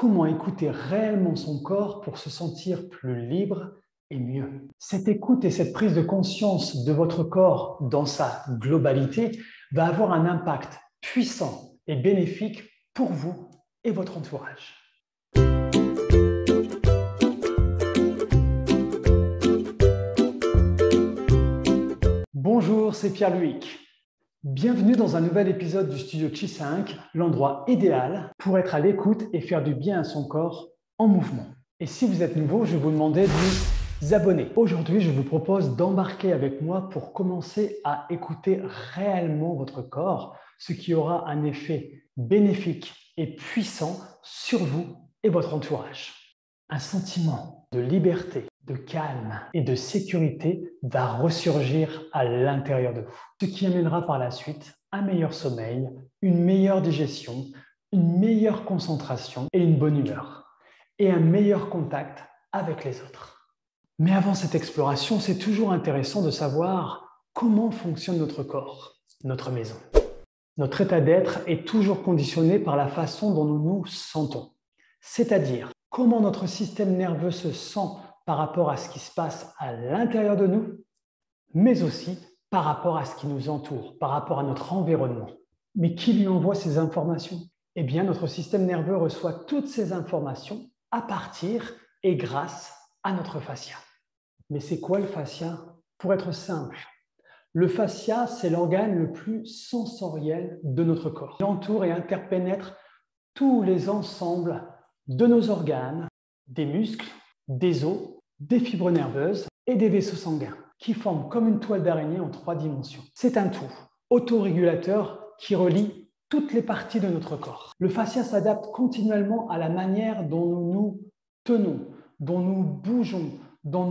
comment écouter réellement son corps pour se sentir plus libre et mieux. Cette écoute et cette prise de conscience de votre corps dans sa globalité va avoir un impact puissant et bénéfique pour vous et votre entourage. Bonjour, c'est Pierre-Luc. Bienvenue dans un nouvel épisode du Studio Chi 5, l'endroit idéal pour être à l'écoute et faire du bien à son corps en mouvement. Et si vous êtes nouveau, je vous demandais de vous abonner. Aujourd'hui, je vous propose d'embarquer avec moi pour commencer à écouter réellement votre corps, ce qui aura un effet bénéfique et puissant sur vous et votre entourage. Un sentiment de liberté, de calme et de sécurité va ressurgir à l'intérieur de vous, ce qui amènera par la suite un meilleur sommeil, une meilleure digestion, une meilleure concentration et une bonne humeur, et un meilleur contact avec les autres. Mais avant cette exploration, c'est toujours intéressant de savoir comment fonctionne notre corps, notre maison. Notre état d'être est toujours conditionné par la façon dont nous nous sentons, c'est-à-dire comment notre système nerveux se sent par rapport à ce qui se passe à l'intérieur de nous, mais aussi par rapport à ce qui nous entoure, par rapport à notre environnement. Mais qui lui envoie ces informations? Eh bien, notre système nerveux reçoit toutes ces informations à partir et grâce à notre fascia. Mais c'est quoi le fascia? Pour être simple, le fascia, c'est l'organe le plus sensoriel de notre corps. Il entoure et interpénètre tous les ensembles de nos organes, des muscles, des os, des fibres nerveuses et des vaisseaux sanguins qui forment comme une toile d'araignée en 3 dimensions. C'est un tout autorégulateur qui relie toutes les parties de notre corps. Le fascia s'adapte continuellement à la manière dont nous nous tenons, dont nous bougeons, dont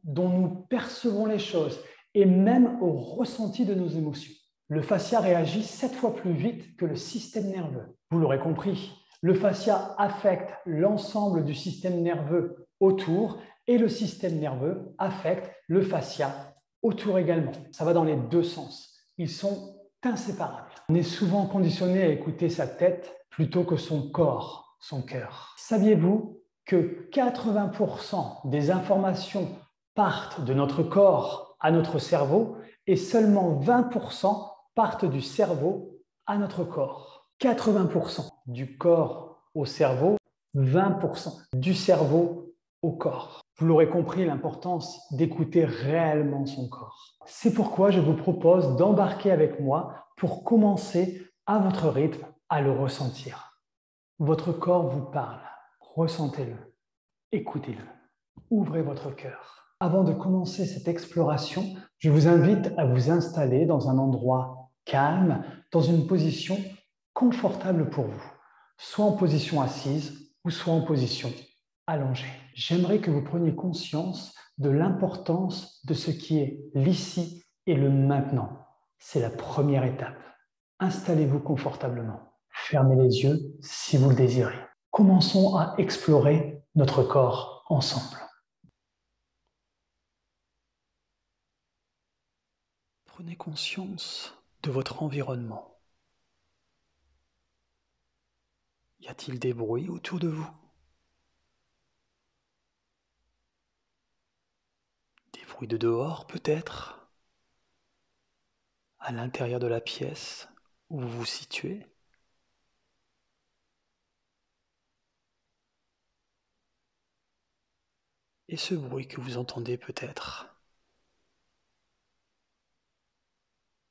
nous percevons les choses et même au ressenti de nos émotions. Le fascia réagit 7 fois plus vite que le système nerveux. Vous l'aurez compris, le fascia affecte l'ensemble du système nerveux autour et le système nerveux affecte le fascia autour également. Ça va dans les deux sens. Ils sont inséparables. On est souvent conditionné à écouter sa tête plutôt que son corps, son cœur. Saviez-vous que 80% des informations partent de notre corps à notre cerveau et seulement 20% partent du cerveau à notre corps? 80% du corps au cerveau, 20% du cerveau au corps. Vous l'aurez compris, l'importance d'écouter réellement son corps. C'est pourquoi je vous propose d'embarquer avec moi pour commencer à votre rythme à le ressentir. Votre corps vous parle, ressentez-le, écoutez-le, ouvrez votre cœur. Avant de commencer cette exploration, je vous invite à vous installer dans un endroit calme, dans une position confortable pour vous, soit en position assise ou soit en position allongée. J'aimerais que vous preniez conscience de l'importance de ce qui est l'ici et le maintenant. C'est la première étape. Installez-vous confortablement. Fermez les yeux si vous le désirez. Commençons à explorer notre corps ensemble. Prenez conscience de votre environnement. Y a-t-il des bruits autour de vous? Des bruits de dehors peut-être? À l'intérieur de la pièce où vous vous situez? Et ce bruit que vous entendez peut-être,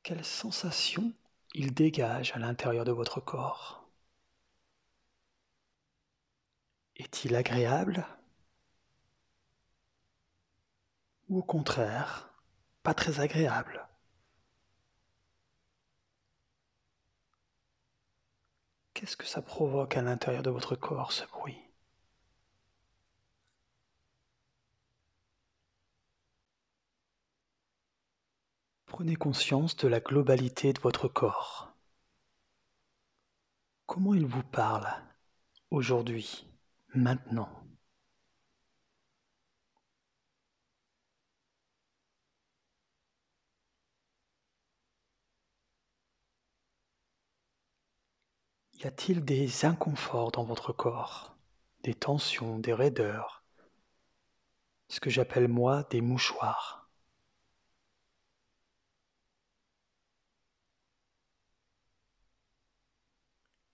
quelle sensation il dégage à l'intérieur de votre corps? Est-il agréable? Ou au contraire, pas très agréable? Qu'est-ce que ça provoque à l'intérieur de votre corps, ce bruit? Prenez conscience de la globalité de votre corps. Comment il vous parle aujourd'hui, maintenant? Y a-t-il des inconforts dans votre corps? des tensions, des raideurs, ce que j'appelle moi des mouchoirs.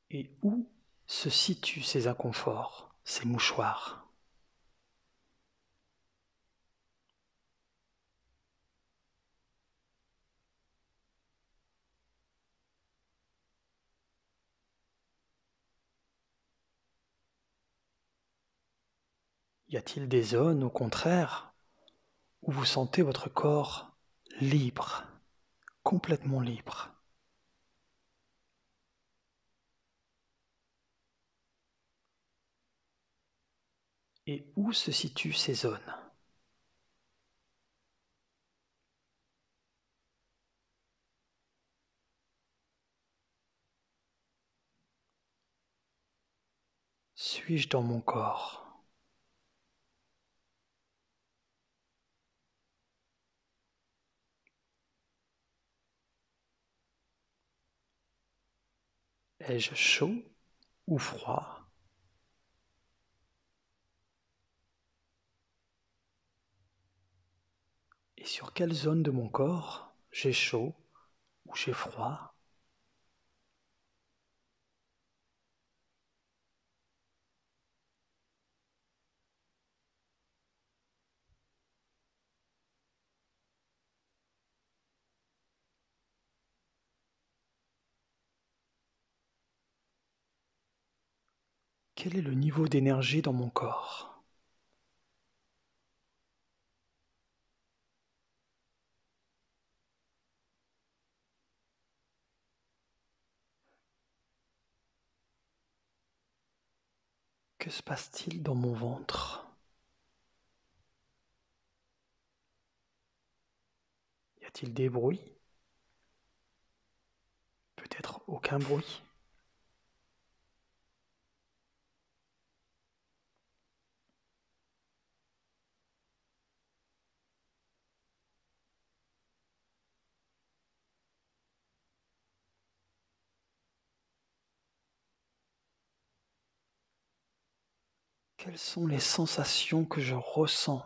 Et où se situent ces inconforts, ces mouchoirs? Y a-t-il des zones, au contraire, où vous sentez votre corps libre, complètement libre? Et où se situent ces zones? Suis-je dans mon corps? Ai-je chaud ou froid? Et sur quelle zone de mon corps j'ai chaud ou j'ai froid? Quel est le niveau d'énergie dans mon corps? Que se passe-t-il dans mon ventre? Y a-t-il des bruits? Peut-être aucun bruit? Quelles sont les sensations que je ressens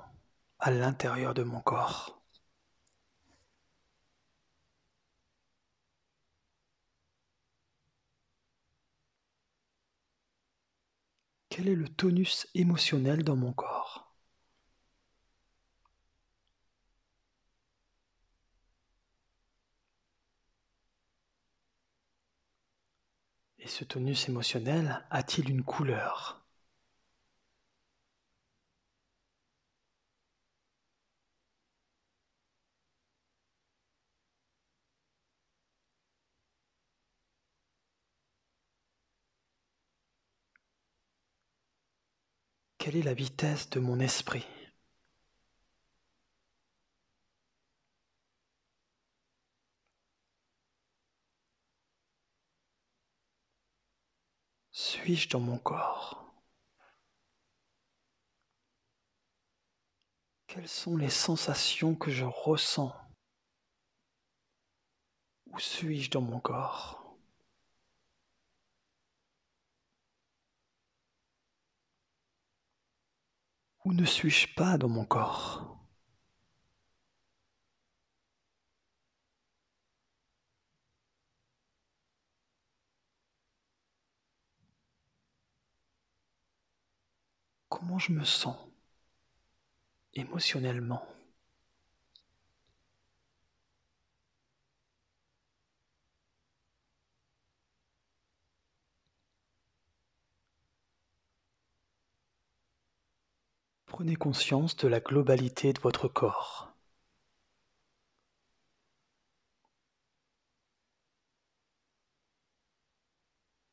à l'intérieur de mon corps? Quel est le tonus émotionnel dans mon corps? Et ce tonus émotionnel a-t-il une couleur? Quelle est la vitesse de mon esprit? Suis-je dans mon corps? Quelles sont les sensations que je ressens? Où suis-je dans mon corps? Où ne suis-je pas dans mon corps? Comment je me sens émotionnellement? Prenez conscience de la globalité de votre corps.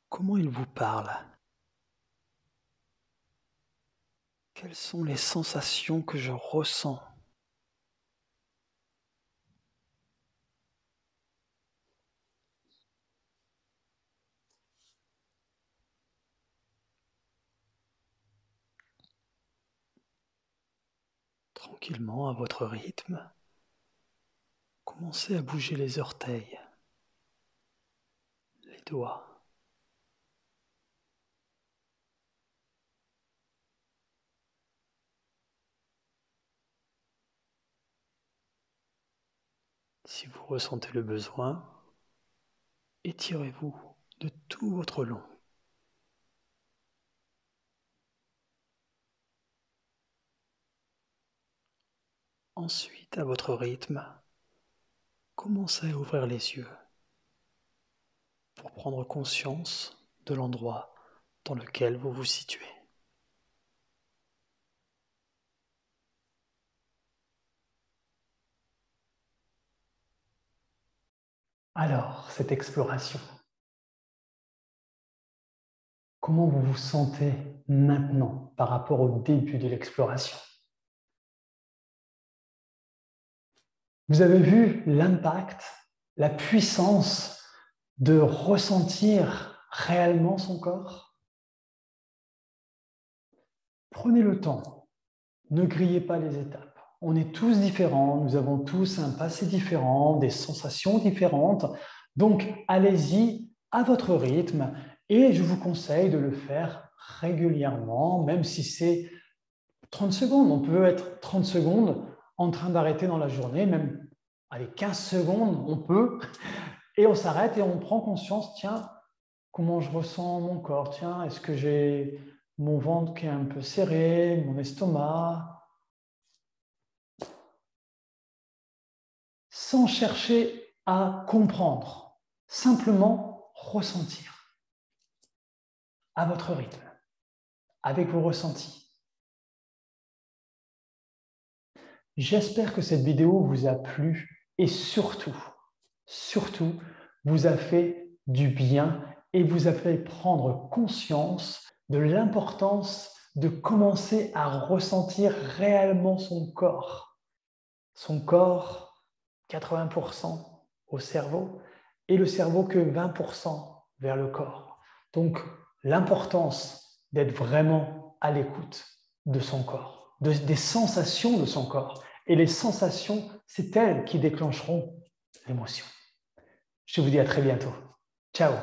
Comment il vous parle? Quelles sont les sensations que je ressens? Tranquillement, à votre rythme, commencez à bouger les orteils, les doigts, Si vous ressentez le besoin, étirez-vous de tout votre long. Ensuite, à votre rythme, commencez à ouvrir les yeux pour prendre conscience de l'endroit dans lequel vous vous situez. Alors, cette exploration, comment vous vous sentez maintenant par rapport au début de l'exploration? Vous avez vu l'impact, la puissance de ressentir réellement son corps? Prenez le temps, ne grillez pas les étapes. On est tous différents, nous avons tous un passé différent, des sensations différentes. Donc, allez-y à votre rythme et je vous conseille de le faire régulièrement, même si c'est 30 secondes. On peut être 30 secondes en train d'arrêter dans la journée, même avec 15 secondes, on peut. Et on s'arrête et on prend conscience, tiens, comment je ressens mon corps? Tiens, est-ce que j'ai mon ventre qui est un peu serré, mon estomac? Sans chercher à comprendre, simplement ressentir à votre rythme, avec vos ressentis. J'espère que cette vidéo vous a plu et surtout, vous a fait du bien et vous a fait prendre conscience de l'importance de commencer à ressentir réellement son corps. Son corps, 80% au cerveau et le cerveau que 20% vers le corps. Donc, l'importance d'être vraiment à l'écoute de son corps, des sensations de son corps. Et les sensations, c'est elles qui déclencheront l'émotion. Je vous dis à très bientôt. Ciao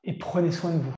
et prenez soin de vous.